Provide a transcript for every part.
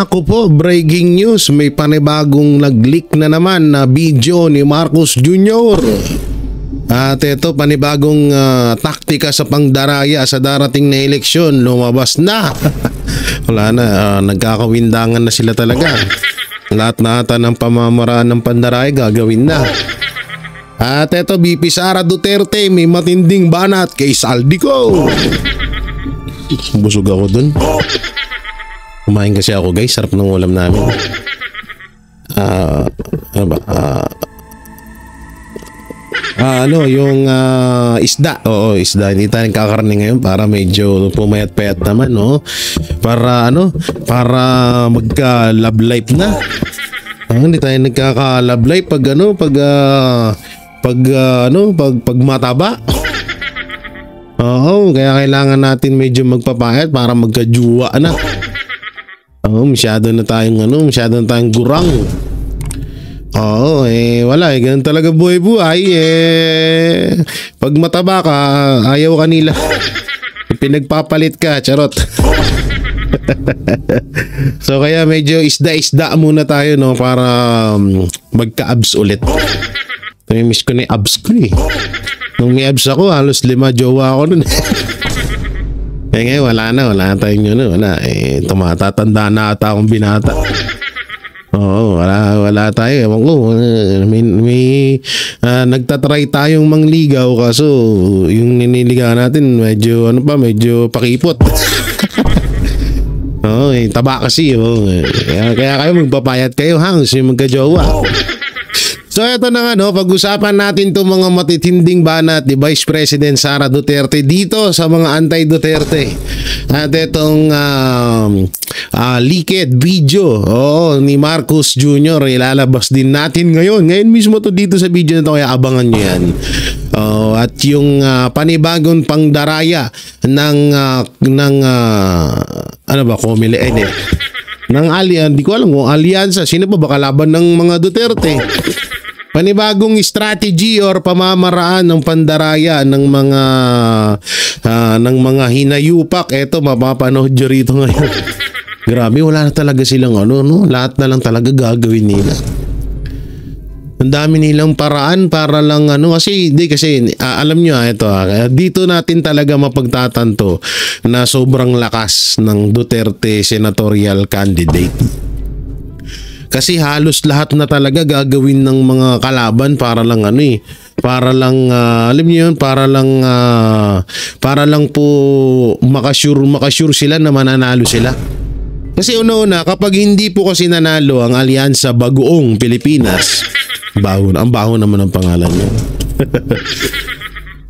Ako po, breaking news, may panibagong nag-leak na naman na video ni Marcos Jr. At ito, panibagong taktika sa pangdaraya sa darating na eleksyon, lumabas na. Wala na, nagkakawindangan na sila talaga. Lahat na ata ng pamamaraan ng pandaraya gagawin na. At ito, BP Sara Duterte may matinding banat kay Saldico. Busog ako dun. Kumain kasi ako guys, sarap ng ulam namin. Ano ba? Yung isda. Oo, isda. Hindi tayo nagkakarne ngayon para medyo pumayat-payat naman, no? Para magka-love life na. Hindi tayo nagkaka-love life pag mataba. Oo, kaya kailangan natin medyo magpapayat para magka-juwa na. Masyado na tayong gurang. Wala ganun talaga buhay-buhay pag mataba ka, ayaw ka nila. Pinagpapalit ka, charot. So kaya medyo isda-isda muna tayo, no, para magka-abs ulit. Miss ko na yung abs ko eh. Nung may abs ako, halos 5 jowa ako nun. Ngayon wala na tayong yun, wala. Tumatatanda na ata akong binata. Oo, wala tayo. Ewan ko, may nagtatry tayong mangligaw kaso yung niniligaw natin medyo pakipot. Oo, taba kasi. Kaya kayo magpapayat kayo, hangs yung magka-jowa. So ito na nga, pag-usapan natin itong mga matitinding banat ni Vice President Sara Duterte dito sa mga anti-Duterte. At itong leaked video ni Marcos Jr. ilalabas din natin ngayon. Ngayon mismo to dito sa video na to, kaya abangan nyo yan. At yung panibagong pangdaraya ng Comelec hindi ko alam kung alyansa, sino pa ba kalaban ng mga Duterte? Panibagong strategy or pamamaraan ng pandaraya ng mga hinayupak. Eto, mapapanood nyo rito ngayon. Grabe, wala na talaga silang lahat na lang talaga gagawin nila. Ang dami nilang paraan para lang kasi alam nyo dito natin talaga mapagtatanto na sobrang lakas ng Duterte senatorial candidate. Kasi halos lahat na talaga gagawin ng mga kalaban para lang para lang po makasure sila na mananalo sila. Kasi una-una, kapag hindi po kasi nanalo ang Alyansa Bagoong Pilipinas, ang baho naman ang pangalan niya.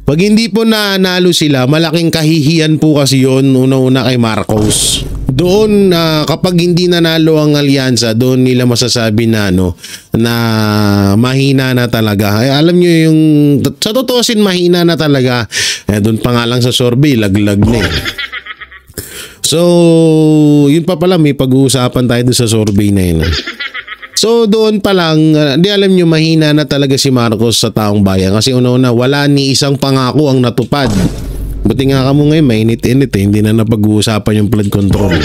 Pag hindi po nanalo sila, malaking kahihiyan po kasi yun una-una kay Marcos. Doon kapag hindi nanalo ang alyansa, doon nila masasabi na mahina na talaga. Alam nyo yung sa totoosin mahina na talaga. Doon pa nga lang sa survey, laglag na. So, yun pa pala, may pag-uusapan tayo doon sa survey na yun. So doon pa lang, di alam nyo mahina na talaga si Marcos sa taong bayan. Kasi una-una, wala ni isang pangako ang natupad. Buti nga kamo ngayon, mainit-init hindi na napag-uusapan yung flood control.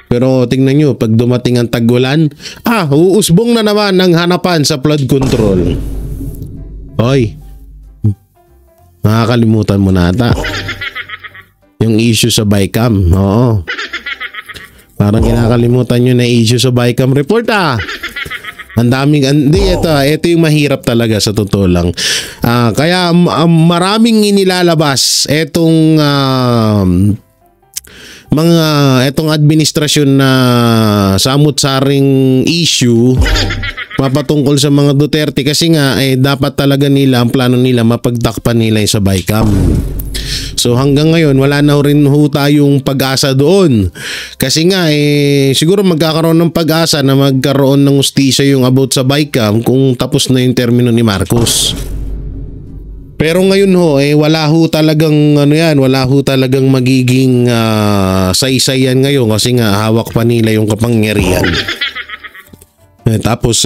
Pero tingnan nyo, pag dumating ang tag-ulan, uusbong na naman ng hanapan sa flood control. Hoy, nakakalimutan mo na ata yung issue sa BICAM. Oo. Parang kinakalimutan nyo na issue sa BICAM report Ang daming, ito yung mahirap talaga sa totoo lang. Kaya maraming inilalabas etong etong administrasyon na samut-saring issue mapatungkol sa mga Duterte kasi nga dapat talaga nila, ang plano nila mapagtakpan nila sa BICAM. So hanggang ngayon wala na rin tayong pag-asa doon. Kasi nga siguro magkakaroon ng pag-asa na magkaroon ng hustisya yung about sa BICAM kung tapos na yung termino ni Marcos. Pero ngayon wala talagang wala talagang magiging saysay yan ngayon kasi nga hawak pa nila yung kapangyarihan. Tapos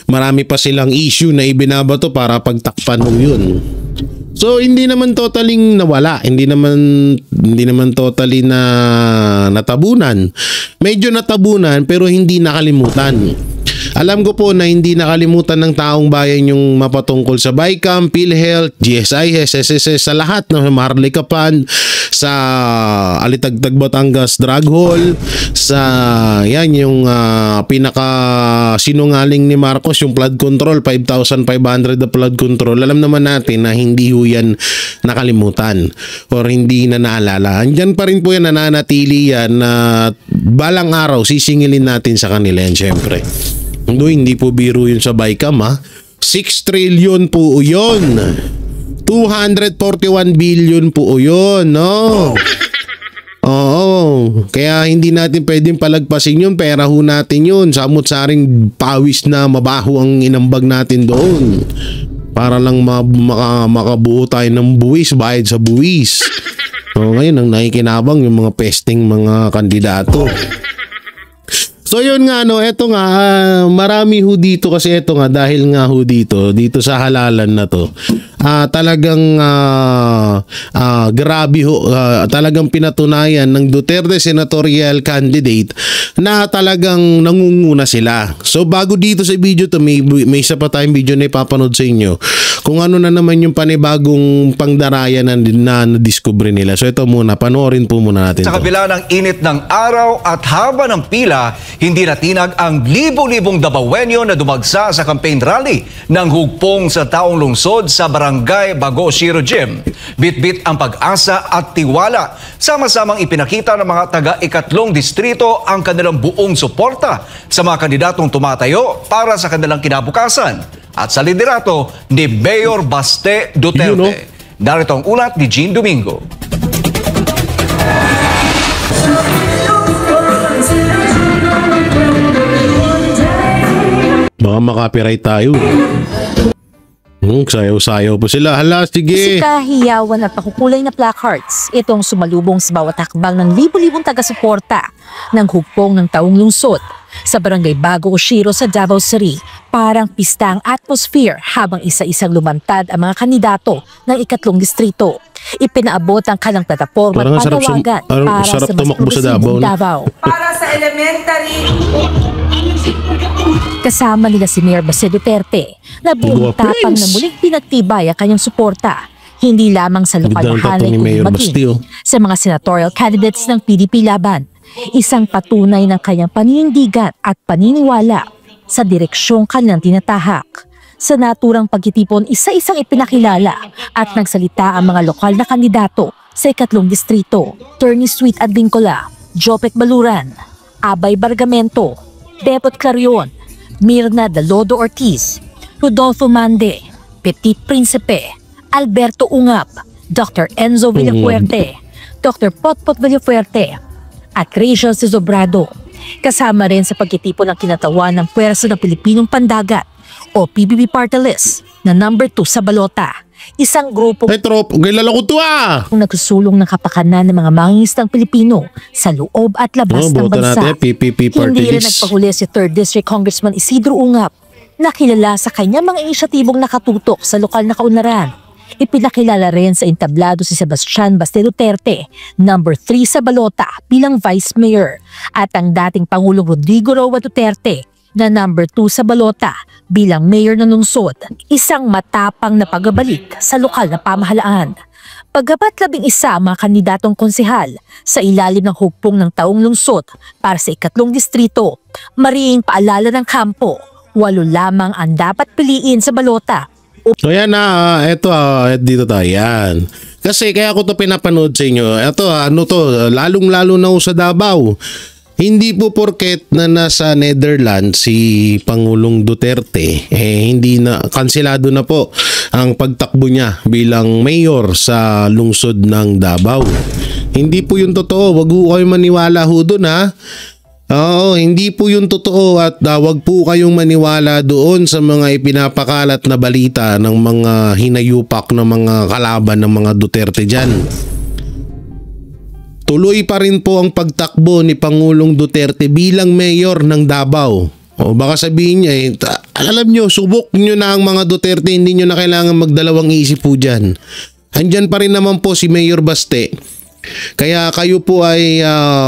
marami pa silang issue na ibinabato para pagtakpan mo yun. So hindi naman totaling nawala, hindi naman totally na natabunan. Medyo natabunan pero hindi nakalimutan. Alam ko po na hindi nakalimutan ng taong bayan yung mapatungkol sa BICAM, PhilHealth, GSIS, SSS, sa lahat ng Maharlikapan, sa Alitagtag Batangas Drug Hall, sa yan yung pinaka sinungaling ni Marcos, yung flood control, 5,500 na flood control. Alam naman natin na hindi ho yan nakalimutan or hindi na naalala. Andyan pa rin po yan, nananatili yan na balang araw sisingilin natin sa kanila yan syempre. Hindi po biro yun sa BICAM 6 trillion po yun. 241 billion po yun, no? Oo. Kaya hindi natin pwedeng palagpasin yun. Pera ho natin yun. Samot-saring pawis na mabaho ang inambag natin doon. Para lang makabuo tayo ng buwis, bayad sa buwis. So, ngayon ang nakikinabang yung mga pesting mga kandidato. So yun nga eto nga marami ho dito kasi eto nga dahil nga ho dito sa halalan na to. Talagang grabe ho, talagang pinatunayan ng Duterte senatorial candidate na talagang nangunguna sila. So bago dito sa video to may isa pa tayong video na ipapanood sa inyo kung ano na naman yung panibagong pangdaraya na na-discover nila. So ito muna, panoorin po muna natin. Sa kabila ng init ng araw at haba ng pila, hindi natinag ang libo-libong Dabawenyo na dumagsa sa campaign rally ng hugpong sa taong lungsod sa Barangay Bago Shiro Gym. Bit-bit ang pag-asa at tiwala. Sama-samang ipinakita ng mga taga-ikatlong distrito ang kanilang buong suporta sa mga kandidatong tumatayo para sa kanilang kinabukasan at sa liderato ni Mayor Baste Duterte. Narito ang ulat ni Jean Domingo. Baka makapiright tayo. Sayaw-sayaw po sila. Hala, sige. Kahiyawan at makukulay na placards. Itong sumalubong sa bawat hakbang ng libo-libong taga-suporta ng hugpong ng taong lungsod sa Barangay Bago Shiro sa Davao City. Parang pista ang atmosphere habang isa-isang lumantad ang mga kandidato ng ikatlong distrito. Ipinaabot ang kalang plataforma at panawagan para sa mas progresibong Davao. Para sa elementary. Kasama nila si Mayor Baste Duterte na buong tapang na muling pinagtibay ang kanyang suporta. Hindi lamang sa lokal na hanay kundi maging sa mga senatorial candidates ng PDP laban. Isang patunay ng kanyang paninindigan at paniniwala sa direksyong kanilang tinatahak. Sa naturang pagtitipon, isa-isang ipinakilala at nagsalita ang mga lokal na kandidato sa ikatlong distrito. Attorney Sweet Advincula, Jopek Baluran, Abay Bargamento, Depot Clarion, Mirna Dalodo Ortiz, Rodolfo Mande, Petit Principe, Alberto Ungap, Dr. Enzo Villafuerte, Dr. Potpot Villafuerte, at Rachel Cizobrado. Kasama rin sa pagtitipon ng kinatawan ng Puwersa ng Pilipinong Pandagat o PBB Party List na number 2 sa balota. Isang grupo kilala ko to nagsusulong ng kapakanan ng mga mangingisdang Pilipino sa loob at labas ng bansa. Hindi rin nagpahuli si 3rd District Congressman Isidro Ungap na kilala sa kanya mga inisyatibong nakatutok sa lokal na kaunlaran. Ipinakilala rin sa entablado si Sebastian Baste Duterte, number 3 sa balota bilang Vice Mayor, at ang dating Pangulong Rodrigo Roa Duterte na number 2 sa balota bilang Mayor ng lungsod. Isang matapang na pagbabalik sa lokal na pamahalaan. Paggapat 11 mga kandidatong konsehal sa ilalim ng hugpong ng taong lungsod para sa ikatlong distrito, mariing paalala ng kampo, 8 lamang ang dapat piliin sa balota. So yan eto dito tayo yan. Kasi kaya ko to pinapanood sa inyo. Eto lalong-lalo na sa Davao. Hindi po porket na nasa Netherlands si Pangulong Duterte, hindi na, kanselado na po ang pagtakbo niya bilang mayor sa lungsod ng Davao. Hindi po yung totoo. Wag po kayo maniwala ho doon Oo, hindi po yung totoo at wag po kayong maniwala doon sa mga ipinapakalat na balita ng mga hinayupak na mga kalaban ng mga Duterte dyan. Tuloy pa rin po ang pagtakbo ni Pangulong Duterte bilang mayor ng Davao. O baka sabihin niya alam nyo, subok nyo na ang mga Duterte, hindi nyo na kailangan magdalawang isip po dyan. Andyan pa rin naman po si Mayor Baste. Kaya kayo po ay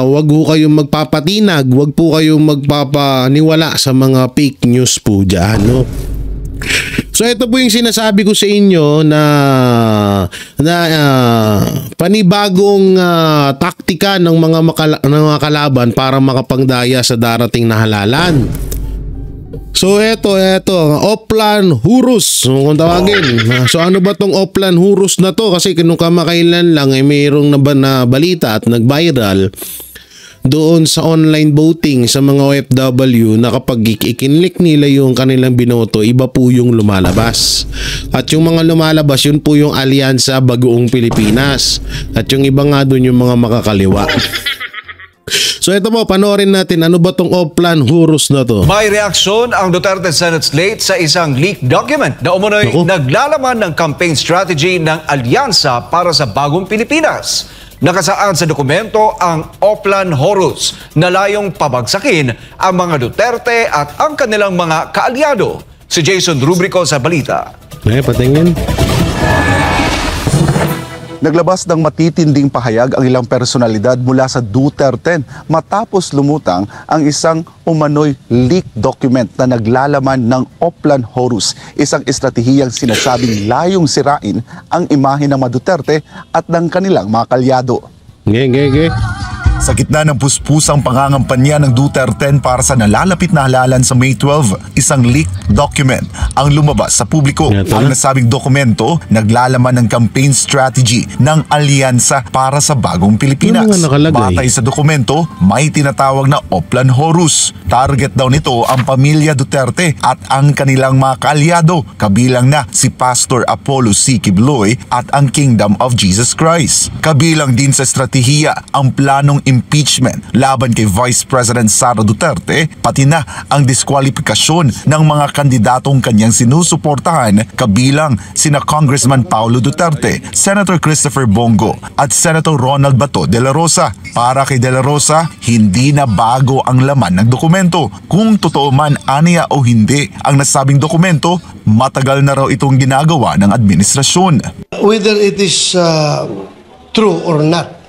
wag po kayong magpapatinag, wag po kayong magpapaniwala sa mga fake news po dyan, no? So ito po yung sinasabi ko sa inyo na panibagong taktika ng mga kalaban para makapangdaya sa darating na halalan. So eto, Oplan Hurus kung tawagin. So ano ba tong Oplan Hurus na to? Kasi nung kamakailan lang ay mayroong na balita at nag-viral doon sa online voting sa mga OFW na kapag ikinlik nila yung kanilang binoto, iba po yung lumalabas. At yung mga lumalabas, yun po yung Alyansa Bagoong Pilipinas. At yung iba nga doon yung mga makakaliwa. So ito po, panoorin natin ano ba tong Oplan Hurus na to. May reaksyon ang Duterte Senate slate sa isang leaked document na umunoy naglalaman ng campaign strategy ng Alyansa para sa Bagong Pilipinas. Nakasaad sa dokumento ang Oplan Horus na layong pabagsakin ang mga Duterte at ang kanilang mga kaalyado. Si Jason Rubrico sa balita. Patingin. Naglabas ng matitinding pahayag ang ilang personalidad mula sa Duterte matapos lumutang ang isang umano'y leaked document na naglalaman ng Oplan Horus, isang estratehiyang sinasabing layong sirain ang imahe ng mga Duterte at ng kanilang mga kalyado. Sa gitna ng puspusang pangangampanya ng Duterte para sa nalalapit na halalan sa May 12, isang leaked document ang lumabas sa publiko. Ang nasabing dokumento naglalaman ng campaign strategy ng Alyansa para sa Bagong Pilipinas. Batay sa dokumento, may tinatawag na Oplan Horus. Target daw nito ang pamilya Duterte at ang kanilang mga kaalyado, kabilang na si Pastor Apollo C. Quiboloy at ang Kingdom of Jesus Christ. Kabilang din sa estratehiya ang planong impeachment laban kay Vice President Sara Duterte, pati na ang diskwalifikasyon ng mga kandidatong kanyang sinusuportahan, kabilang sina Congressman Paulo Duterte, Senator Christopher Bongo at Senator Ronald Bato de la Rosa. Para kay de la Rosa, hindi na bago ang laman ng dokumento. Kung totoo man aniya o hindi ang nasabing dokumento, matagal na raw itong ginagawa ng administrasyon. Whether it is true or not,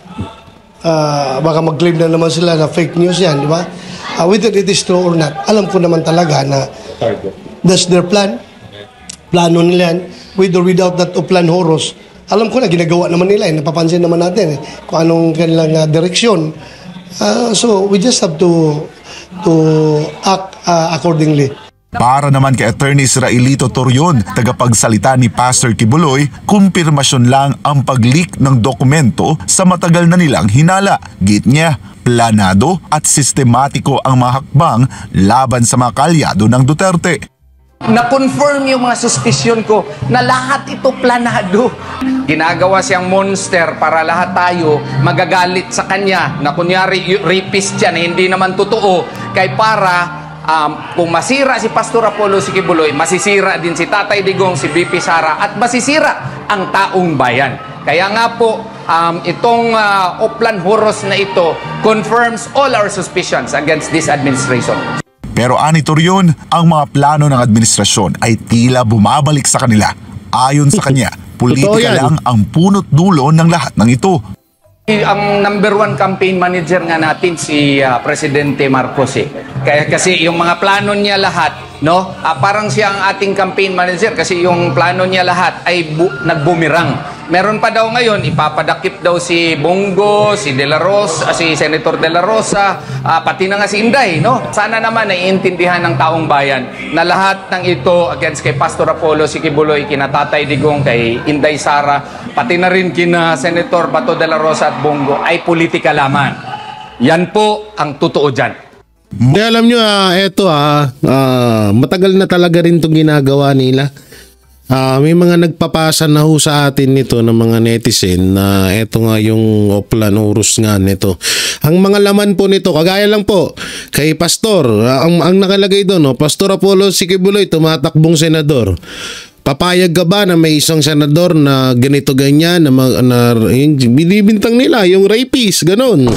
baka mag-claim na naman sila na fake news yan, di ba? Whether it is true or not, alam ko naman talaga na that's their plan. Plano nila yan. With or without that Oplan Horus, alam ko na ginagawa naman nila. Napapansin naman natin kung anong kanilang direksyon. So we just have to act accordingly. Para naman kay Attorney Israelito Torion, tagapagsalita ni Pastor Quiboloy, kumpirmasyon lang ang pag-leak ng dokumento sa matagal na nilang hinala. Git niya, planado at sistematiko ang mga hakbang laban sa mga kaalyado ng Duterte. Na-confirm yung mga suspisyon ko na lahat ito planado. Ginagawa siyang monster para lahat tayo magagalit sa kanya na kunyari rapist yan, hindi naman totoo. Kay para kung masira si Pastor Apollo C. Quiboloy, masisira din si Tatay Digong, si BP Sara, at masisira ang taong bayan. Kaya nga po, itong Oplan Horus na ito confirms all our suspicions against this administration. Pero ani Torion, ang mga plano ng administrasyon ay tila bumabalik sa kanila. Ayon sa kanya, politika lang ang punot dulo ng lahat ng ito. Ang number one campaign manager nga natin si Presidente Marcos Kaya kasi yung mga plano niya lahat, no? Parang siya ang ating campaign manager kasi yung plano niya lahat ay nagbumirang. Meron pa daw ngayon, ipapadakip daw si Bongo, si De La Rosa, si Senator De La Rosa, pati na nga si Inday, no? Sana naman naiintindihan ng taong bayan na lahat ng ito against kay Pastor Apollo C. Quiboloy, kina Tatay Digong, kay Inday Sara, pati na rin kina Senator Bato De La Rosa at Bongo ay politika lamang. Yan po ang totoo dyan. Alam nyo, matagal na talaga rin itong ginagawa nila. May mga nagpapasa na ho sa atin nito ng mga netizen na eto nga yung Oplan Horus nga nito. Ang mga laman po nito, kagaya lang po kay Pastor, ang nakalagay doon, Pastor Apollo C. Quiboloy, tumatakbong senador. Papayag ka ba na may isang senador na ganito ganyan na binibintang nila yung rapist, ganon.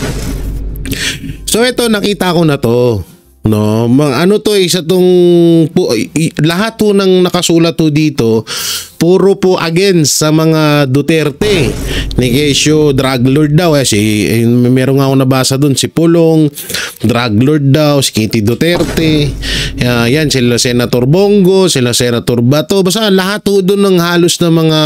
So ito, nakita ko na to. No, ano to, isa tong lahat po ng nakasulat to dito, puro po against sa mga Duterte. Ni Kesyo, drug lord daw. Meron nga ako nabasa dun, si Pulong, drug lord daw, si Kitty Duterte. Yan, sila Senator Bongo, sila Senator Bato. Basta lahat po dun ng halos na mga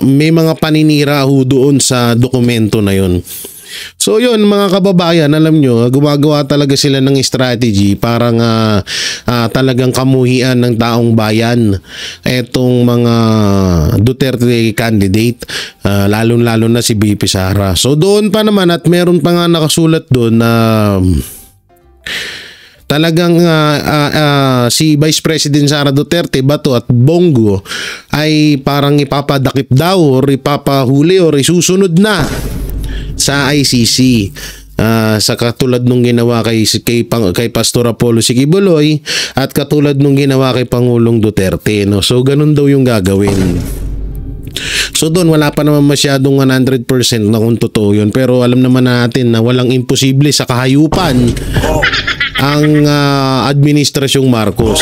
may mga paninira ho doon sa dokumento na yun. So yun mga kababayan, alam nyo, gumagawa talaga sila ng strategy para nga talagang kamuhian ng taong bayan etong mga Duterte candidate, lalo na si BP Sara. So doon pa naman, at meron pa nga nakasulat doon na talagang si Vice President Sara Duterte, Bato at Bongo ay parang ipapadakip daw or ipapahuli or isusunod na sa ICC, sa katulad nung ginawa kay Pastor Apollo Sikibuloy at katulad nung ginawa kay Pangulong Duterte, no? So ganun daw yung gagawin. So doon wala pa naman masyadong 100% na kung totoo yun, pero alam naman natin na walang imposible sa kahayupan ang administrasyong Marcos.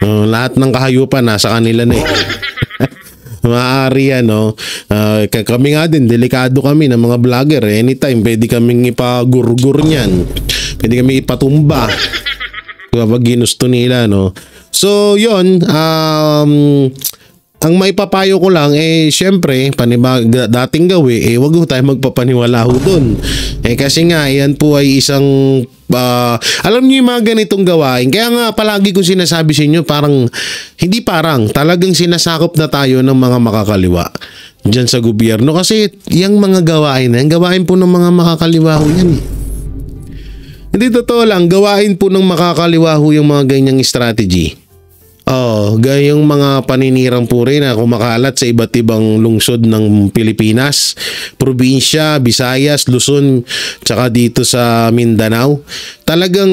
Lahat ng kahayupan nasa kanila na maaari yan, no? Kami nga din, delikado kami ng mga vlogger. Anytime, pwede kaming ipagurgur niyan. Pwede kami ipatumba kapag ginusto nila, no? So, yun, ang maipapayo ko lang, syempre, dating gawi, wag ho tayo magpapaniwala ho dun. Kasi nga, yan po ay isang alam niyo yung mga ganitong gawain. Kaya nga palagi kong sinasabi sa inyo, talagang sinasakop na tayo ng mga makakaliwa dyan sa gobyerno. Kasi yung mga gawain po ng mga makakaliwa ho yan. Hindi totoo lang, gawain po ng makakaliwa ho yung mga ganyang strategy. Gayong mga paninirang puri na kumakalat sa iba't ibang lungsod ng Pilipinas, probinsya, Visayas, Luzon, tsaka dito sa Mindanao. Talagang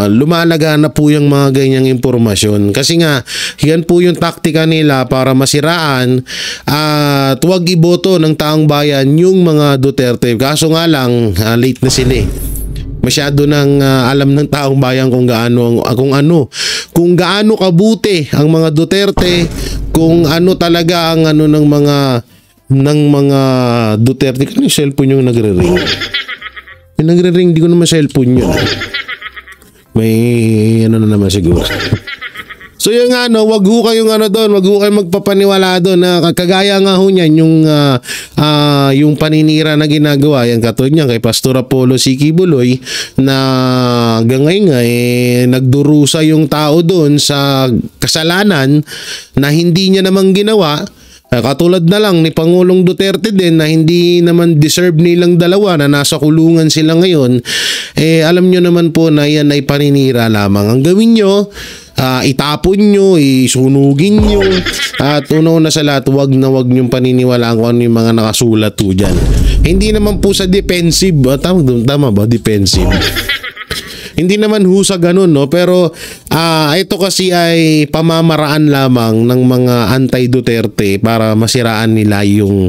lumalaga na po yung mga ganyang impormasyon. Kasi nga, yan po yung taktika nila para masiraan at huwag iboto ng taong bayan yung mga Duterte. Kaso nga lang, late na sila Masyado nang alam ng taong bayan kung gaano kabuti ang mga Duterte, kung ano talaga ang ng mga Duterte. Kano yung cellphone yung nagre-ring? Yung nagre-ring, di ko naman cellphone yun. May na naman siguro. So yung wag ho kayong doon, wag ho kayong magpapaniwala doon na kagaya nga ho niyan yung paninira na ginagawa yan katulad niyan kay Pastor Apollo Sikibuloy na hanggang ngayon nagdurusa yung tao doon sa kasalanan na hindi niya namang ginawa. Katulad na lang ni Pangulong Duterte din na hindi naman deserve nilang dalawa na nasa kulungan sila ngayon. Alam nyo naman po na yan ay paninira lamang. Ang gawin nyo, itapon nyo, isunugin nyo, at una sa lahat, wag nyong paniniwalaan kung ano yung mga nakasulat po dyan. Hindi naman po sa defensive, tama ba? Defensive. Hindi naman ho sa ganun, no? Pero ito kasi ay pamamaraan lamang ng mga anti-Duterte para masiraan nila yung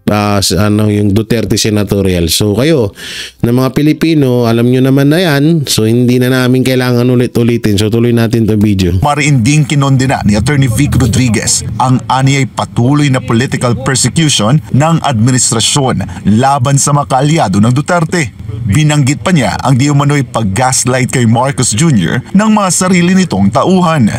yung Duterte senatorial. So kayo na mga Pilipino, alam nyo naman na yan. So hindi na namin kailangan ulit-ulitin. So tuloy natin itong video. Mariinding kinondena ni Attorney Vic Rodriguez ang aniyay patuloy na political persecution ng administrasyon laban sa mga kaalyado ng Duterte. Binanggit pa niya ang di umano'y pag-gaslight kay Marcos Jr. ng mga sarili nitong tauhan.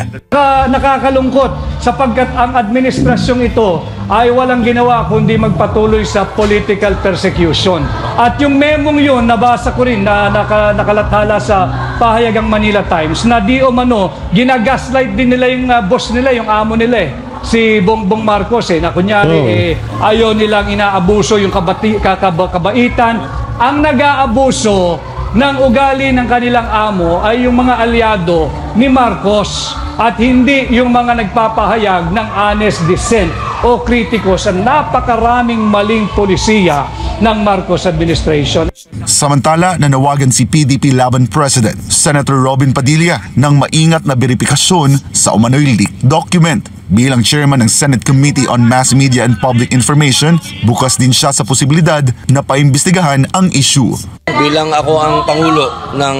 Nakakalungkot sapagkat ang administrasyong ito ay walang ginawa kundi magpatuloy sa political persecution. At yung memong yun, nabasa ko rin na nakalathala sa pahayagang Manila Times na di umano, ginagaslight din nila yung boss nila, yung amo nila si Bongbong Marcos na kunyari ayaw nilang inaabuso yung kabaitan. Ang nag-aabuso ng ugali ng kanilang amo ay yung mga alyado ni Marcos at hindi yung mga nagpapahayag ng honest dissent o kritiko sa napakaraming maling polisiya ng Marcos administration. Samantala, nanawagan si PDP Laban President Senator Robin Padilla ng maingat na beripikasyon sa umano'y leaked document. Bilang chairman ng Senate Committee on Mass Media and Public Information, bukas din siya sa posibilidad na paimbestigahan ang issue. Bilang ako ang Pangulo ng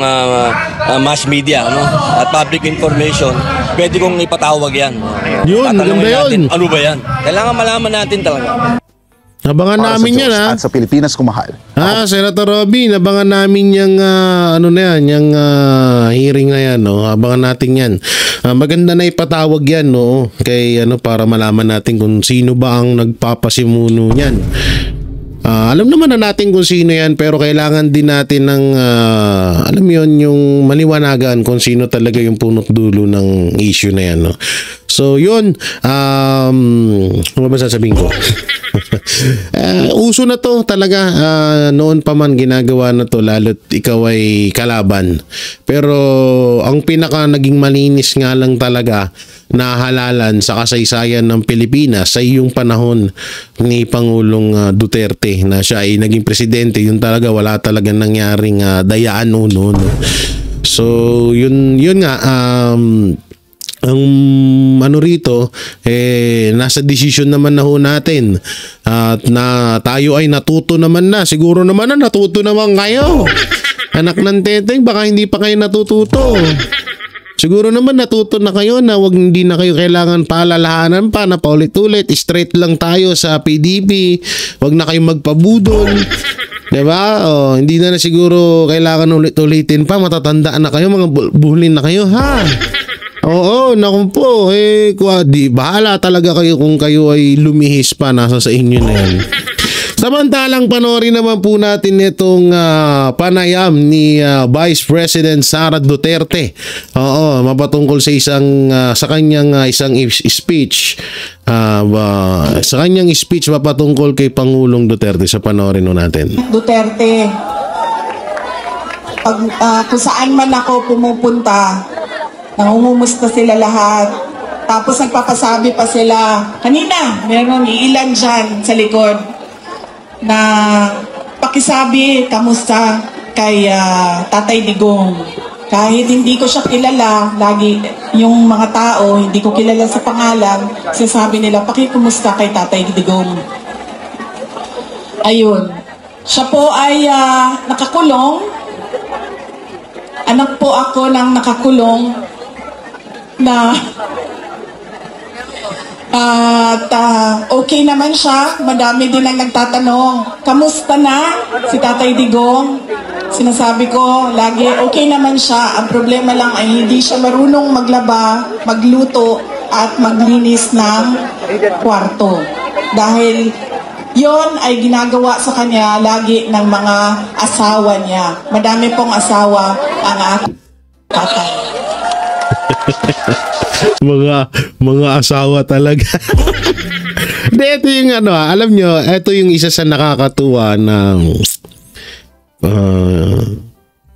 mass media at public information, pwede kong ipatawag yan. Yun, maganda yun. Ano ba yan? Kailangan malaman natin talaga. Abangan namin yan, ha? At sa Pilipinas kumahal. Senator Robin, abangan namin yung yung hearing na yan, no? Abangan natin yan. Maganda na ipatawag yan, no? Kay para malaman natin kung sino ba ang nagpapasimuno niyan. Alam naman na natin kung sino yan, pero kailangan din natin ng alam yon, yung maliwanagan kung sino talaga yung punot dulo ng issue na yan, no? So yun, ano ba sasabihin ko? Uso na to talaga, noon pa man ginagawa na to, lalo't ikaw ay kalaban. Pero ang pinaka naging malinis nga lang talaga na halalan sa kasaysayan ng Pilipinas ay yung panahon ni Pangulong Duterte na siya ay naging presidente. Yun talaga, wala talaga nangyaring dayaan noon. So yun nga, ang rito nasa desisyon naman na ho natin at na tayo ay natuto naman na, siguro naman na natuto naman kayo anak ng teteng, baka hindi pa kayo natututo. Siguro naman natuto na kayo na hindi na kayo kailangan paalalahanan pa na paulit-ulit, straight lang tayo sa PDP, wag na kayo magpabudol. Diba? Hindi na siguro kailangan ulit-ulitin pa, matatandaan na kayo, mga buhulin na kayo, ha? Oo, naku po, bahala talaga kayo kung kayo ay lumihis pa, nasa sa inyo na yan. Samantalang panoorin naman po natin itong panayam ni Vice President Sara Duterte. Oo, mapatungkol sa kanyang isang speech. Sa kanyang speech mapatungkol kay Pangulong Duterte. Sa panoorin natin. Duterte, kung saan man ako pumupunta, nangungumusta sila lahat. Tapos nagpapasabi pa sila, kanina, meron ilan dyan sa likod na pakisabi kamusta kay Tatay Digong. Kahit hindi ko siya kilala, lagi yung mga tao, hindi ko kilala sa pangalan, sinasabi nila, pakikumusta kay Tatay Digong. Ayun. Siya po ay nakakulong. Anak po ako ng nakakulong na at okay naman siya. Madami din ang nagtatanong, kamusta na si Tatay Digong? Sinasabi ko lagi, okay naman siya. Ang problema lang ay hindi siya marunong maglaba, magluto at maglinis ng kwarto. Dahil yon ay ginagawa sa kanya lagi ng mga asawa niya. Madami pong asawa ang aking tatay. mga asawa talaga. Ito yung alam nyo, ito yung isa sa nakakatuwa na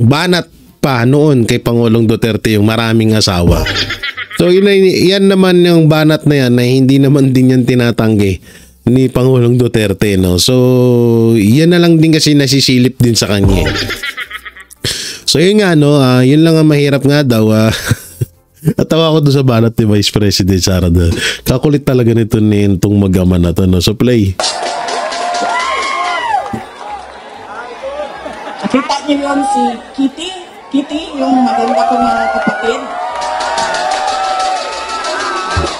banat pa noon kay Pangulong Duterte, yung maraming asawa. So yan naman yung banat na yan na hindi naman din yan tinatanggi ni Pangulong Duterte, no? So yan na lang din kasi nasisilip din sa kanya. So yun nga, yun lang ang mahirap nga daw. Natawa ko doon sa banat ni Vice President Sara. Kakulit talaga nito nitong mag-ama na to, no? So play. Nakita niyo yun si Kitty? Kitty, yung maganda ko mga kapatid.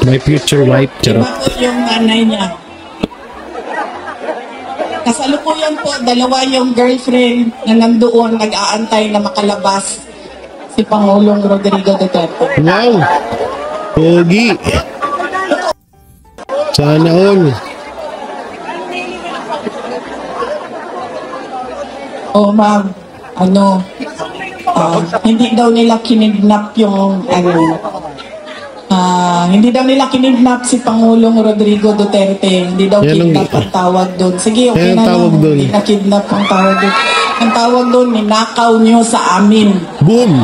My future wife, charot. Diba po yung nanay niya? Kasalukuyan po, dalawa yung girlfriend na nandoon nag-aantay na makalabas si Pangulong Rodrigo Duterte. Wow! Pogi! Sana all. Ma'am, hindi daw nila kinidnap yung hindi daw nila kinidnap si Pangulong Rodrigo Duterte. Hindi daw kidnap ang tawag doon. Sige, okay na lang. Hindi na kidnap ang tawag doon. Ang tawag doon, ninakaw nyo sa amin. Boom!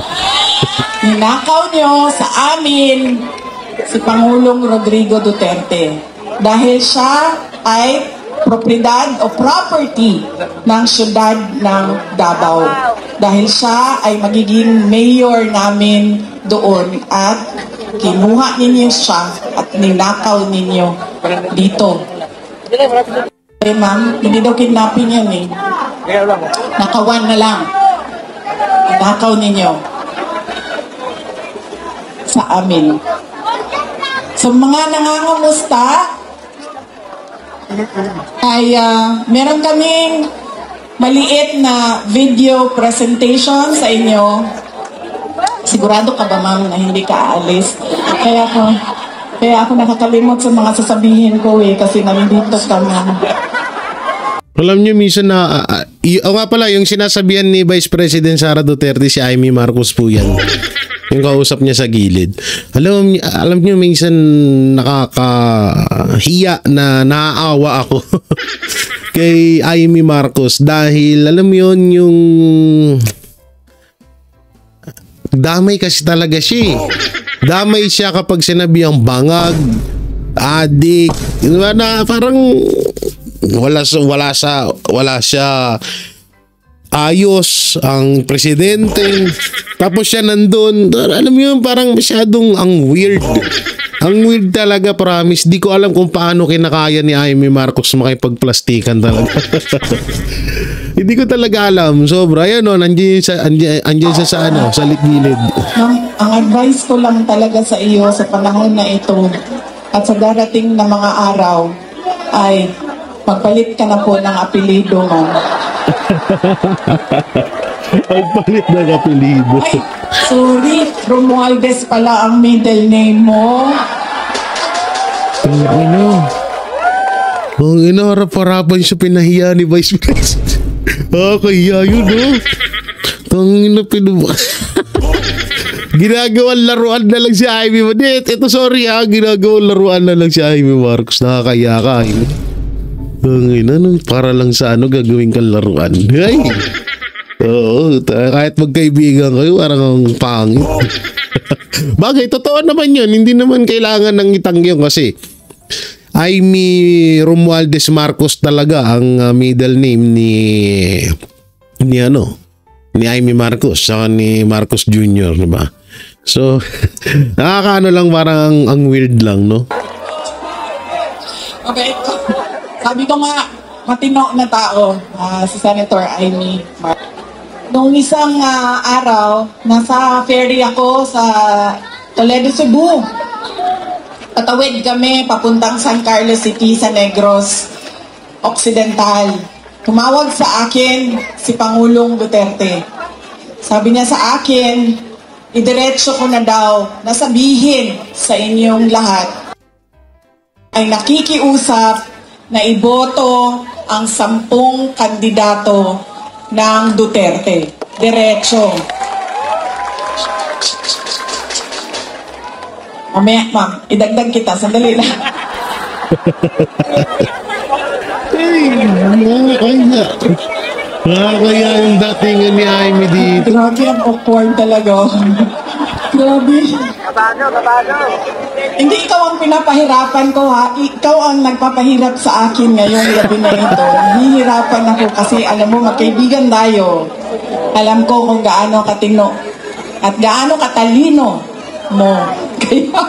Ninakaw nyo sa amin si Pangulong Rodrigo Duterte. Dahil siya ay propriedad o property ng syudad ng Davao. Dahil siya ay magiging mayor namin doon at kinuha ninyo siya at ninakaw ninyo dito. Eh ma'am, hindi daw kidnapping yan eh. Nakawan na lang. Ninakaw ninyo sa amin. So mga nangangumusta, ay meron kaming maliit na video presentation sa inyo. Sigurado ka ba ma'am na hindi ka aalis? Kaya ako nakakalimot sa mga sasabihin ko kasi nandito ka ma'am. Alam niyo minsan na nga pala yung sinasabihan ni Vice President Sara Duterte, si Amy Marcos po yan. Yung kausap niya sa gilid. Alam niyo minsan nakakahiya na naaawa ako kay Amy Marcos dahil alam mo yun, yung damay kasi talaga siya. Damay siya kapag sinabi ang bangag, adik, na parang wala siya ayos ang presidente, tapos siya nandun, alam mo yun, parang masyadong ang weird talaga, promise. Di ko alam kung paano kinakaya ni Amy Marcos makipagplastikan talaga. Hindi ko talaga alam, sobra. Ayan o, nandiyan siya sa gilid. Ang advice ko lang talaga sa iyo sa panahon na ito at sa darating na mga araw ay magpalit ka na po ng apelido mo. Magpalit ng apelido. Ay, sorry, Romualdez pala ang middle name mo. Ang harap-harapan siya, pinahiya ni Vice President. Kaya yun Tangina, ginagawang laruan na lang si Amy Marcos. Ito sorry ginagawang laruan na lang si Amy Marcos. Nakakaya ka. Para lang sa gagawin kang laruan. Ay. Oo, kahit magkaibigan kayo, parang ang pangit. Bagay, totoo naman yun. Hindi naman kailangan ng itanggihan kasi Amy Romualdez Marcos talaga ang middle name ni Amy Marcos saka ni Marcos Jr., diba? So, nakakaano lang, parang ang weird lang, no? Okay. Sabi ko nga, matino na tao, si Senator Amy Marcos. Noong isang araw, nasa ferry ako sa Toledo, Cebu. Patawid kami papuntang San Carlos City sa Negros Occidental. Tumawag sa akin si Pangulong Duterte. Sabi niya sa akin, idiretso ko na daw na sabihin sa inyong lahat ay nakikiusap na iboto ang 10 kandidato ng Duterte. Diretso. Mamaya, ma'am, idagdag kita. Sandali lang. Kaya yung datingan ni Amy dito. Grabe, ang awkward talaga. Grabe. Hindi ikaw ang pinapahirapan ko, ha? Ikaw ang nagpapahirap sa akin ngayong gabi na ito. Hihirapan ako kasi alam mo, magkaibigan tayo. Alam ko kung gaano katino at gaano katalino mo. Kaya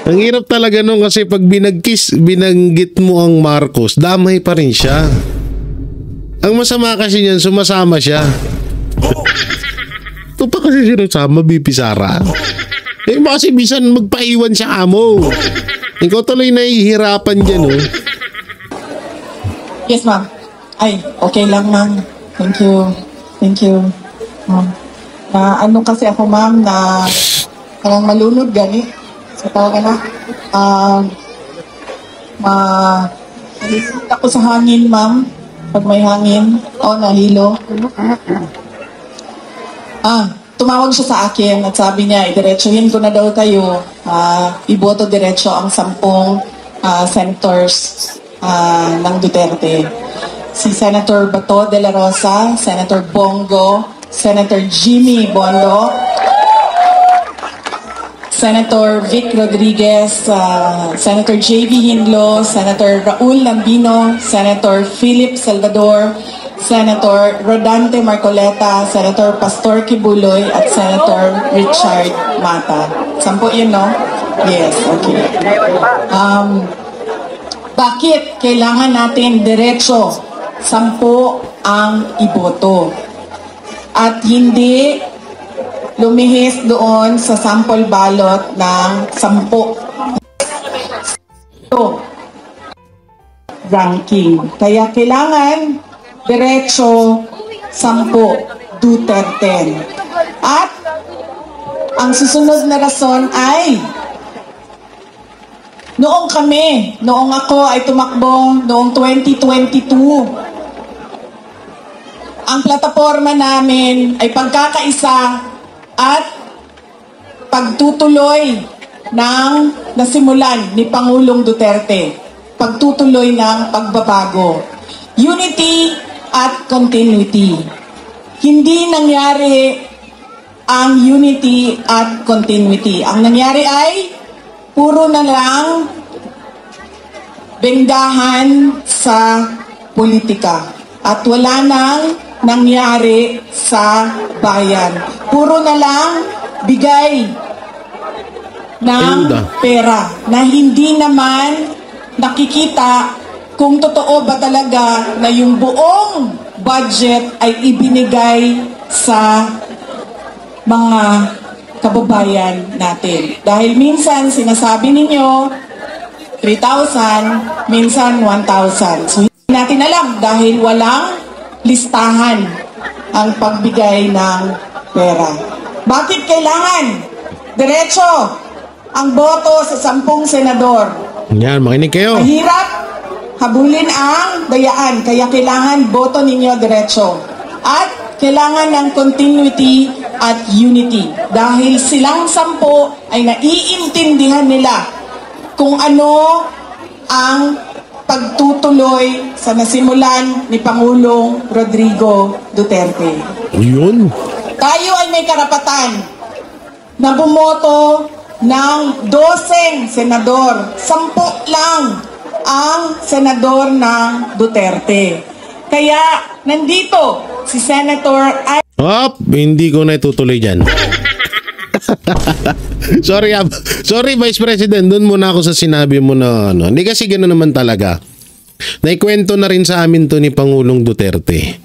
ang hirap talaga nung kasi pag binanggit mo ang Marcos, damay pa rin siya. Ang masama kasi niyan, sumasama siya. Ito pa kasi sinasama, BP Sara. Kasi bisan magpaiwan siya amo. Ikaw tuloy nahihirapan dyan, Yes, ma'am. Ay, okay lang, ma'am. Thank you. Thank you, ma'am. Ano kasi ako, ma'am, na parang malunod gani. So, tawag na. Nalisip ako sa hangin, ma'am. Pag may hangin. Nahilo. Tumawag siya sa akin at sabi niya, idiretsuhin ko na daw tayo. Iboto diretso ang 10 senators ng Duterte. Si Senator Bato de la Rosa, Senator Bongo, Senator Jimmy Bondo, Senator Vic Rodriguez, Senator J.B. Hindlo, Senator Raul Lambino, Senator Philip Salvador, Senator Rodante Marcoleta, Senator Pastor Kibuloy, at Senator Richard Mata. 10 yun, no? Yes, okay. Bakit kailangan natin diretso 10 ang iboto? At hindi lumihis doon sa sample ballot ng 10 ranking. Kaya kailangan diretso 10 Duterte. At ang susunod na rason ay noong ako ay tumakbo noong 2022. Ang plataforma namin ay pagkakaisa at pagtutuloy ng nasimulan ni Pangulong Duterte. Pagtutuloy ng pagbabago. Unity at continuity. Hindi nangyari ang unity at continuity. Ang nangyari ay puro na lang benggahan sa politika. At wala nang nangyari sa bayan. Puro na lang bigay ng pera na hindi naman nakikita kung totoo ba talaga na yung buong budget ay ibinigay sa mga kababayan natin. Dahil minsan sinasabi ninyo 3,000, minsan 1,000. So hindi natin alam dahil walang listahan ang pagbigay ng pera. Bakit kailangan diretso ang boto sa 10 senador? Yan, makinig kayo. Mahirap habulin ang dayaan, kaya kailangan boto ninyo diretso. At kailangan ng continuity at unity. Dahil silang 10 ay naiintindihan nila kung ano ang pagtutuloy sa nasimulan ni Pangulong Rodrigo Duterte. Yun. Tayo ay may karapatan na bumoto ng 12 senador. 10 lang ang senador ng Duterte. Kaya nandito si Senator hindi ko na itutuloy dyan. Sorry Vice President, doon muna ako sa sinabi mo na ano. Hindi kasi gano'n naman talaga. Naikwento na rin sa amin to ni Pangulong Duterte.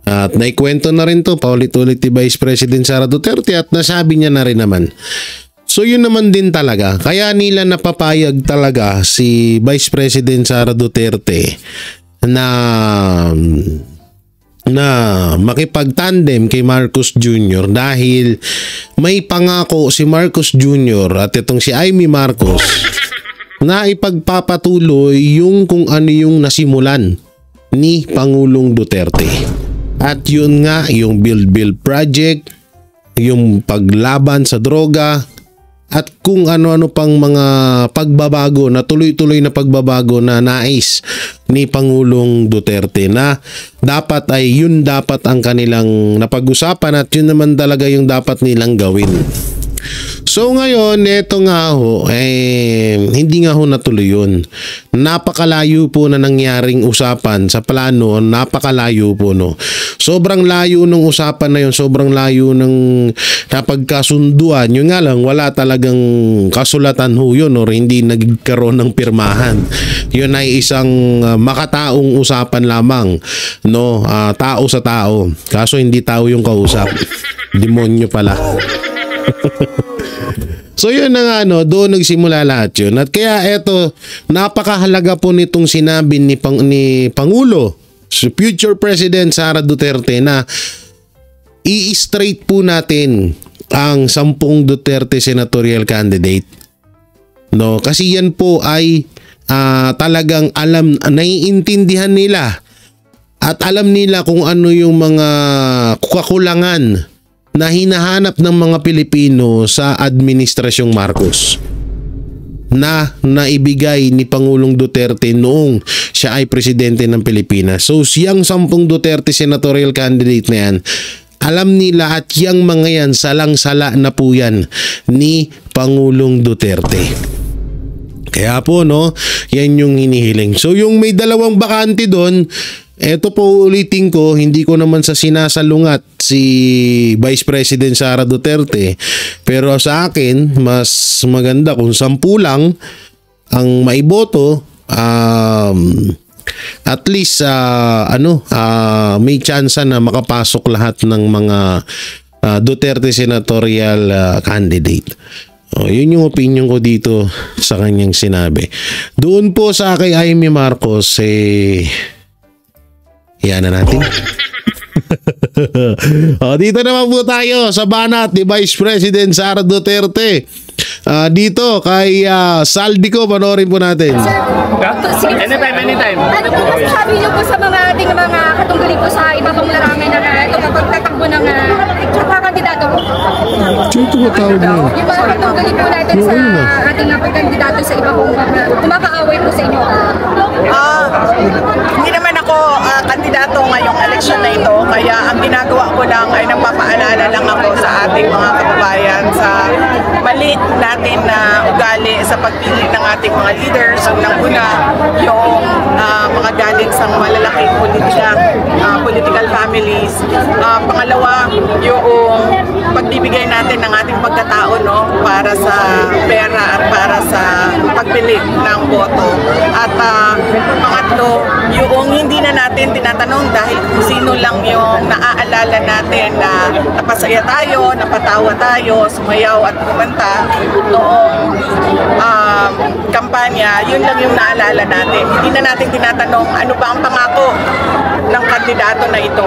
At naikwento na rin to paulit-ulit ni Vice President Sara Duterte at nasabi niya na rin naman. So yun naman din talaga. Kaya nila napapayag talaga si Vice President Sara Duterte na makipag-tandem kay Marcos Jr. dahil may pangako si Marcos Jr. at itong si Amy Marcos na ipagpapatuloy yung kung ano yung nasimulan ni Pangulong Duterte. At yun nga, yung Build Project, yung paglaban sa droga, at kung ano-ano pang mga pagbabago na tuloy-tuloy na pagbabago na nais ni Pangulong Duterte na dapat ay yun dapat ang kanilang napag-usapan at yun naman talaga yung dapat nilang gawin. So ngayon, eto nga ho, hindi nga ho natuloy yun. Napakalayo po na nangyaring usapan sa plano, napakalayo po no. Sobrang layo ng usapan na yun, sobrang layo ng napagkasunduan. Yun nga lang, wala talagang kasulatan ho yun or hindi nagkaroon ng pirmahan. Yun ay isang makataong usapan lamang, no, tao sa tao. Kaso hindi tao yung kausap. Demonyo pala. So yun na nga, no, doon nagsimula lahat yun. At kaya eto, napakahalaga po nitong sinabi ni Pangulo, future President Sara Duterte na i-straight po natin ang 10 Duterte senatorial candidate. No, kasi yan po ay talagang alam, naiintindihan nila at alam nila kung ano yung mga kakulangan na hinahanap ng mga Pilipino sa Administrasyong Marcos na naibigay ni Pangulong Duterte noong siya ay presidente ng Pilipinas. So siyang 10 Duterte senatorial candidate na yan Alam nila at yang mga yan salang-sala na po yan ni Pangulong Duterte. Kaya po no, yan yung hinihiling. So yung may dalawang bakante doon, eto po ulitin ko, hindi ko naman sa sinasalungat si Vice President Sara Duterte, pero sa akin mas maganda kung 10 lang ang maiboto, at least may chance na makapasok lahat ng mga Duterte senatorial candidate. Yun yung opinion ko dito sa kanyang sinabi. Doon po sa kay Amy Marcos, yan na natin. Dito naman po tayo sa banat ni Vice President Sara Duterte. Dito kay Saldico, panoorin po natin. Anytime. Ano po sabi niyo po sa mga ating mga katunggali po sa iba pang larangan na ito pagtatakbo ng kandidato po? Yung mga katunggali po natin sa ating pagkandidato sa iba pong kumakaaway po sa inyo. Hindi naman ako kandidato ngayong eleksyon na ito, kaya ang ginagawa ko lang ay nagpapaalala lang ako sa ating mga kababayan sa mali natin na ugali sa pagpili ng ating mga leaders. Unang-una, yung mga galing sa malalaking political families. Pangalawa, yung pagbibigay natin ng ating pagkatao para sa pera at para sa pagpili ng boto. At pangatlo, yung hindi na natin tinatanong dahil kung sino lang yung naaalala natin na napasaya tayo, napatawa tayo, sumayaw at kumanta noong kampanya, yun lang yung naalala natin. Hindi na natin tinatanong ano ba ang pangako ng kandidato na ito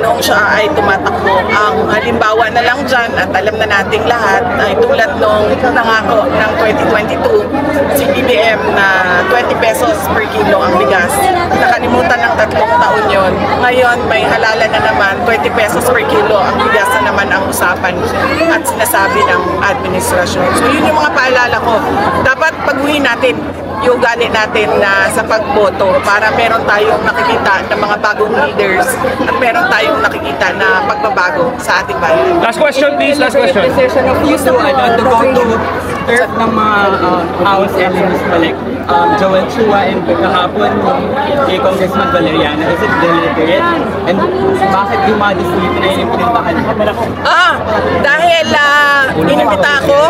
noong siya ay tumatakbo. Ang halimbawa na lang dyan at alam na nating lahat ay tulad nung nangako ng 2022 si BBM na 20 pesos per kilo ang bigas. Nakalimutan ng 3 taon yun. Ngayon may halala na naman 20 pesos per kilo ang bigas na naman ang usapan at sinasabi ng administrasyon. So yun yung mga paalala ko. Dapat pag-uwi natin yung ugali natin na sa pagboto para meron tayong nakikita ng mga bagong leaders at meron tayong nakikita na pagbabago sa ating bayan. Last question please, last question. Decision of you to go to earth ng mga house elements like Joel Chua and kahapon kay Congressman Valeriano. Is it deliberate? And bakit yung mga district na yun yung pinuntahan? Dahil inimbita ako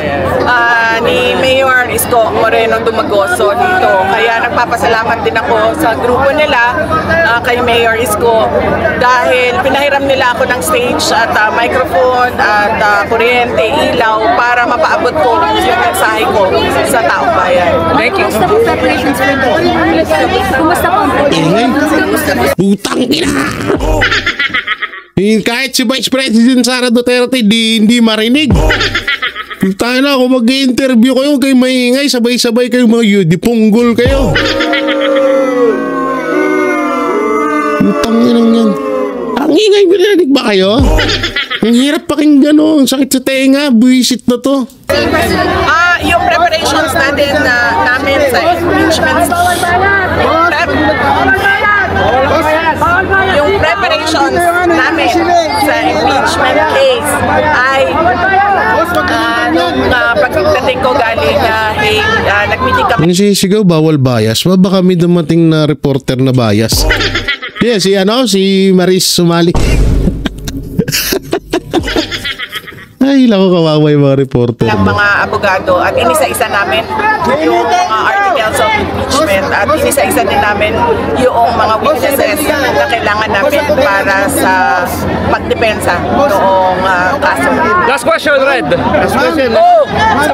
ni Mayor Isko Moreno Dumagoso dito. Kaya nagpapasalamat din ako sa grupo nila kay Mayor Isko dahil pinahiram nila ako ng stage at microphone at kuryente, ilaw para mapaabot ko yung mensahe ko sa taong bayan. Thank you. Kumusta po preparations for the Kumusta po? Putang ina! Kahit si Vice President Sara Duterte hindi marinig. Tayo na, kung mag-interview kayo kayo maingay, sabay-sabay kayo mga yudipunggol kayo. Putang inang yan. Ang ingay, binarinig ba kayo? Ang hirap pakinggan ang sakit sa tenga, buwisit na to. Yung preparations natin namin sa impeachment sa impeachment case ay nung pagdating ko galing nag-meeting kami. Nagsisigaw, bawal bias. Baka may dumating na reporter na bias. Yeah, si Maris sumali. Ay, lako kawawa yung mga reporter. Ng mga abogado at inisa-isa namin yung mga articles of impeachment at inisa-isa din namin yung mga witnesses na kailangan namin para sa pagdepensa noong kaso. Last question, Red. Last question.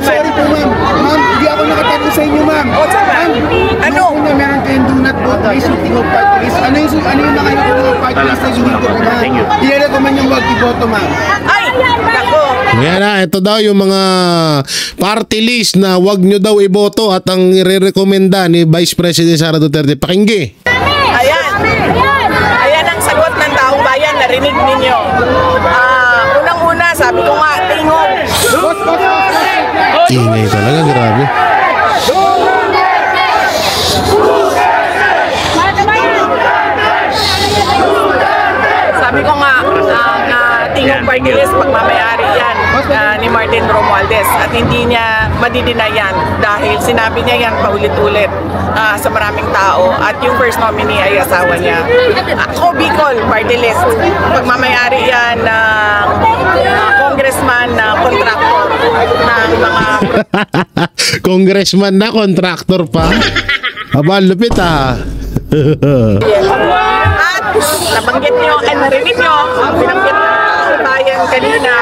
Sorry po, ma'am. Ma'am, hindi ako nakatanong sa inyo, ma'am. Ma'am, ano? Meron kayong do not vote list, shooting of party list. Ano yung mga party list na hindi ko, ma'am? Iyan ko man yung wag iboto, ma'am. Ay, nako. Yan na, ito daw yung mga party list na wag nyo daw iboto at ang i-rekomenda ni Vice President Sara Duterte. Pakinggi. Ayan ang sagot ng taong bayan, narinig ninyo. Unang-una, sabi ko nga, tingog. Ingay talaga, grabe. Sabi ko nga, tingong party list, pagmamayari yan ni Martin Romualdez. At hindi niya madidina yan dahil sinabi niya yan paulit-ulit sa maraming tao. At yung first nominee ay asawa niya. Ako, Bicol, party list. Pagmamayari yan ng congressman na contractor ng mga... Congressman na contractor pa? Aba, lupit ah. At nabanggit nyo, narinig nyo, binanggit ng bayan kanina,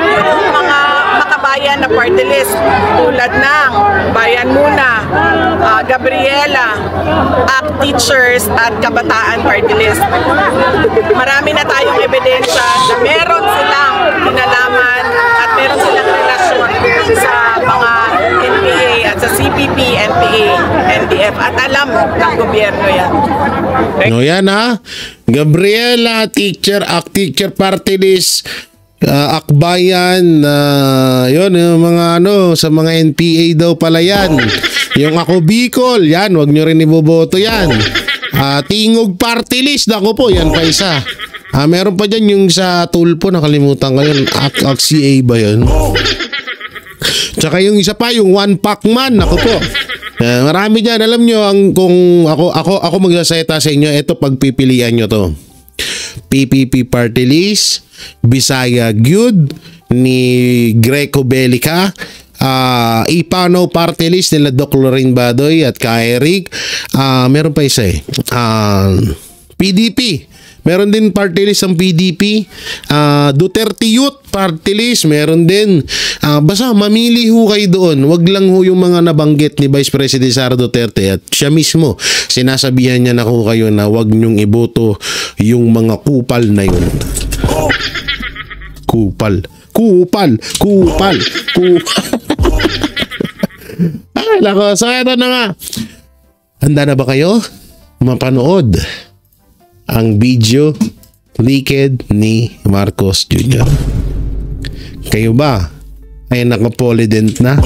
yung mga makabayan na party list tulad ng Bayan Muna, Gabriela, ACT Teachers at Kabataan party list. Marami na tayong ebidensya na meron silang kinalaman at meron silang relasyon sa mga NPA at sa CPP, NPA, NDF at alam ng gobyerno yan. No, yan ha. Gabriela, teacher, ACT Teacher party list, Akbayan, yun, yung mga sa mga NPA daw pala yan. Yung Ako Bicol, yan, wag nyo rin iboboto yan. Tingog party list, ako po, yan pa isa. Meron pa dyan yung sa Tulpo, nakalimutan ko yun, ACA ba yun? Tsaka yung isa pa, yung One Pack Man, ako po. Marami dyan, alam nyo, kung ako magsasayta sa inyo, ito pagpipilian nyo to. PPP party list, Bisaya Gyud ni Greco Belica, Ipano party list nila Doc Lorraine Badoy at Eric. Meron pa isa PDP, meron din party list ang PDP. Duterte Youth party list, meron din. Basta mamili ho kayo doon. Wag lang ho yung mga nabanggit ni Vice President Sara Duterte at siya mismo sinasabihan niya na ho kayo na wag nyong iboto yung mga kupal na yun. Kupal. Ay, lako. So, ito na nga. Handa na ba kayo mapanood ang video leaked ni Marcos Jr.? Kayo ba ay nakapolident na?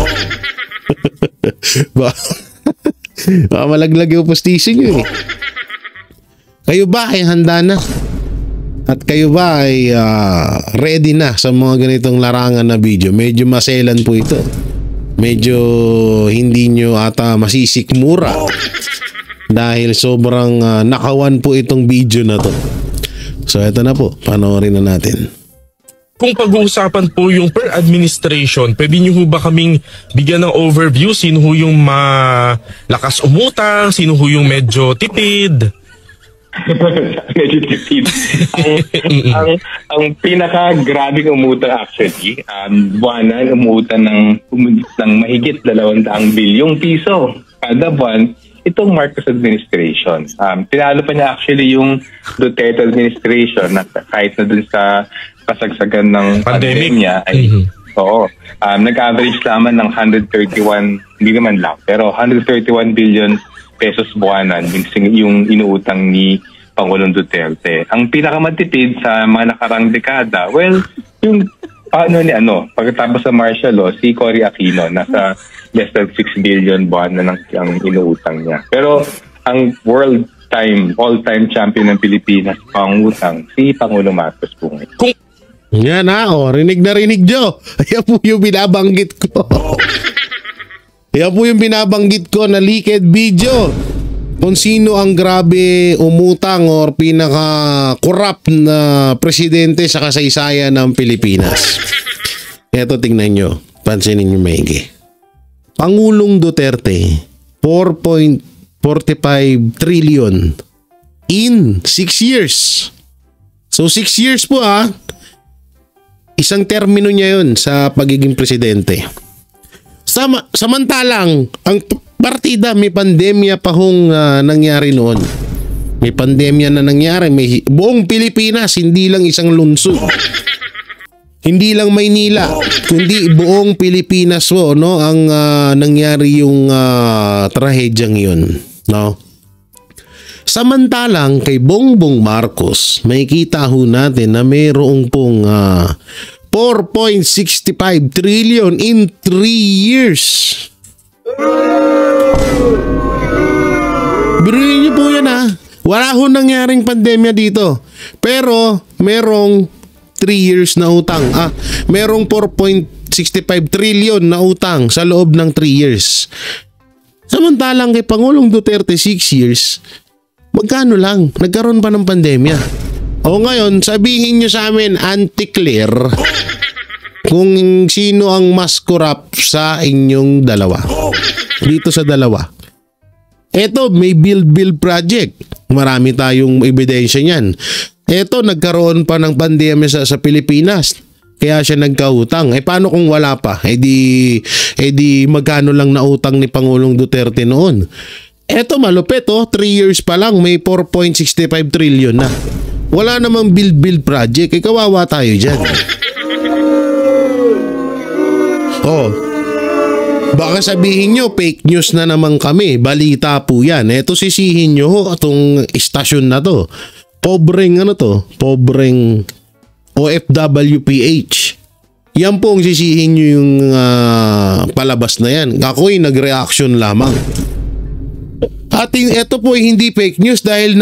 Baka malaglag yung postisyon nyo eh. Kayo ba ay handa na? At kayo ba ay ready na sa mga ganitong larangan na video? Medyo maselan po ito. Medyo hindi nyo ata masisikmura dahil sobrang nakawan po itong video na to. So ito na po, panoorin na natin. Kung pag-uusapan po yung per administration, pwede nyo ho ba kaming bigyan ng overview? Sino ho yung malakas umutang? Sino ho yung medyo tipid? Medyo tipid. ang pinaka-grabing umutang actually, buwanan umutang ng mahigit 200 bilyong piso kada buwan itong Marcos administration. Pinalo pa niya actually yung Duterte administration na kahit na dun sa kasagsagan ng pandemya ay nag-average naman ng 131, hindi naman lang, pero 131 billion pesos buwanan yung inuutang ni Pangulong Duterte. Ang pinakamatipid sa mga nakarang dekada, well, yung pagkatapos sa martial law, si Cory Aquino, nasa less than 6 billion buwanan ang inuutang niya. Pero ang all-time champion ng Pilipinas pangutang, si Pangulong Marcos po ngayon. Yan rinig na rinig nyo. Ayan po yung binabanggit ko. Yan po yung binabanggit ko na leaked video. Kung sino ang grabe umutang or pinaka-corrupt na presidente sa kasaysayan ng Pilipinas. Ito, tingnan nyo. Pansinin nyo maigi. Pangulong Duterte, 4.45 trillion in 6 years. So 6 years po isang termino niya yun sa pagiging presidente. Samantalang ang partida, may pandemya pa hong nangyari noon. May pandemya na nangyari, may buong Pilipinas, hindi lang isang lungsod. Hindi lang Maynila, kundi buong Pilipinas po, ang nangyari yung trahedyang yun, Samantalang kay Bongbong Marcos, makikita ho natin na mayroong pong 4.65 trillion in 3 years. Biruin niyo po yan Wala ho nangyaring pandemya dito. Pero merong 3 years na utang. Merong 4.65 trillion na utang sa loob ng 3 years. Samantalang kay Pangulong Duterte 6 years, magkano lang? Nagkaroon pa ng pandemya. O ngayon, sabihin nyo sa amin, anti-clear, kung sino ang mas corrupt sa inyong dalawa. Dito sa dalawa. Eto, may build project. Marami tayong ebidensya niyan. Eto, nagkaroon pa ng pandemya sa Pilipinas. Kaya siya nagkautang. Paano kung wala pa? Di magkano lang na utang ni Pangulong Duterte noon? Eto, malupit 3 years pa lang, may 4.65 trillion na. Wala namang build project. Kawawa tayo dyan. Baka sabihin nyo, fake news na naman kami. Balita po yan. Eto, sisihin nyo itong istasyon na to. Pobreng Pobreng OFWPH. Yan po ang sisihin nyo yung palabas na yan. Ako'y nag-reaction lamang. At ito po ay hindi fake news dahil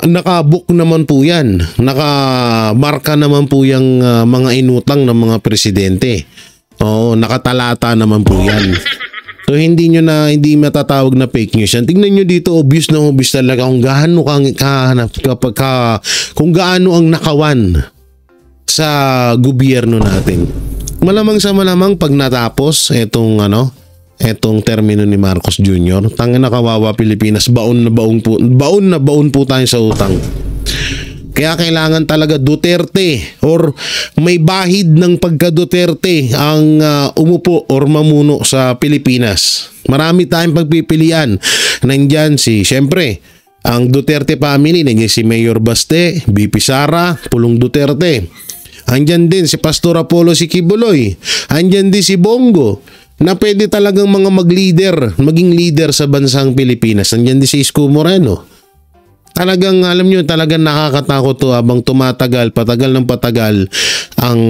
nakabook naman po yan. Nakamarka naman po yung mga inutang ng mga presidente. Nakatalata namun po yan. So hindi matatawag na fake news yan. Tingnan nyo dito, obvious na obvious talaga kung gaano ang nakawan sa gobyerno natin. Malamang sa malamang pag natapos etong termino ni Marcos Jr., tangina kawawa Pilipinas, baon na baon po tayo sa utang. Kaya kailangan talaga Duterte or may bahid ng pagka-Duterte ang umupo or mamuno sa Pilipinas. Marami tayong pagpipilian. Nandyan siyempre, ang Duterte family, nandiyan si Mayor Baste, BP Sara, Pulong Duterte. Andyan din si Pastor Apollo Sikibuloy. Andyan din si Bongo, na pwede talagang maging leader sa bansang Pilipinas. Andyan din si Isko Moreno. Talagang alam nyo, talagang nakakatakot to habang patagal ang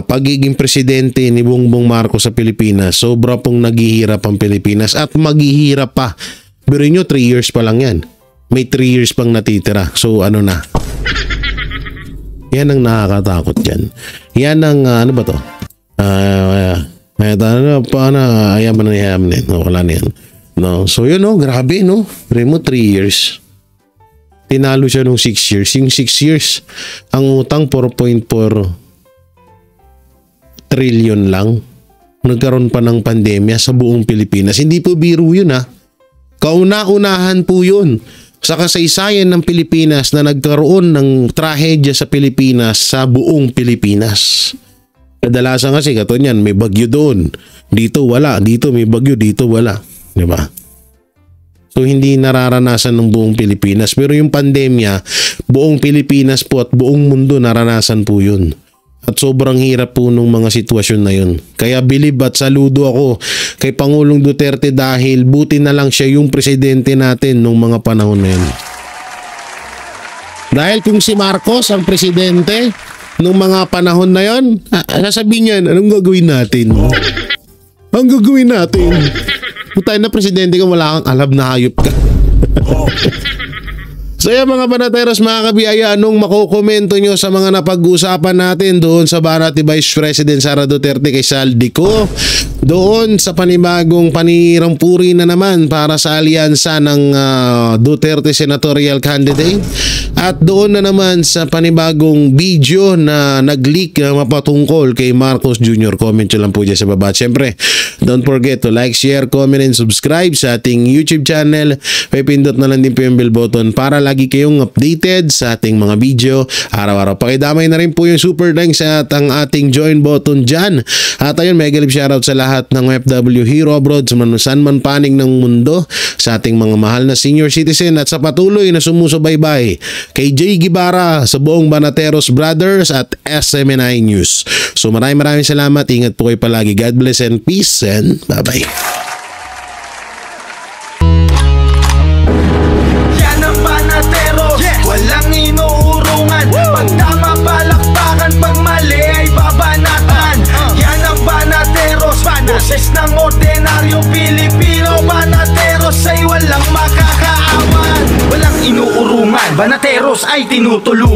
pagiging presidente ni Bongbong Marcos sa Pilipinas. Sobra pong naghihirap ang Pilipinas at maghihirap pa. Pero nyo, 3 years pa lang yan. May 3 years pang natitira. So na? Yan ang nakakatakot yan. Yan ang ano ba to? Wala na yan. No? So yun grabe Remo 3 years. Tinalo siya nung 6 years. Yung 6 years, ang utang 4.4 trillion lang. Nagkaroon pa ng pandemya sa buong Pilipinas. Hindi po biro yun Kauna-unahan po yun sa kasaysayan ng Pilipinas na nagkaroon ng trahedya sa Pilipinas sa buong Pilipinas. Kadalasan kasi katunyan, may bagyo doon. Dito wala. Dito may bagyo. Dito wala. Diba? So hindi nararanasan ng buong Pilipinas. Pero yung pandemya, buong Pilipinas po at buong mundo naranasan po yun. At sobrang hirap po nung mga sitwasyon na yun. Kaya bilib at saludo ako kay Pangulong Duterte dahil buti na lang siya yung presidente natin nung mga panahon na yun. Dahil kung si Marcos ang presidente nung mga panahon na yun, sasabihin niya, anong gagawin natin? Ang gagawin natin? Kung tayo na presidente ka, wala kang alam na hayop ka. So yan mga Banateros, mga kabiyaya, anong makukomento nyo sa mga napag-usapan natin doon sa Banat Vice President Sara Duterte kay Saldico, doon sa panibagong panirang puri na naman para sa alyansa ng Duterte Senatorial Candidate, at doon na naman sa panibagong video na nag-leak na mapatungkol kay Marcos Jr. Comment nyo lang po dyan sa baba. Siyempre, don't forget to like, share, comment, and subscribe sa ating YouTube channel. Pipindot na lang din po yung bell button para lagi kayong updated sa ating mga video araw-araw. Pakidamay na rin po yung super thanks at ang ating join button dyan. At ayun, mega love shoutout sa lahat ng OFW hero abroad saan man panig ng mundo, sa ating mga mahal na senior citizen at sa patuloy na sumusubaybay kay Jay Gibara sa buong Banateros Brothers at SMNI News. So maraming salamat. Ingat po kayo palagi. God bless and peace and bye-bye. Walang inuurungan. Pag tama palakpakan, pag mali ay babanatan. Yan ang Banateros, boses ng ordinaryong Pilipino. Banateros ay walang makakaawan. Walang inuurungan, Banateros ay tinutulungan.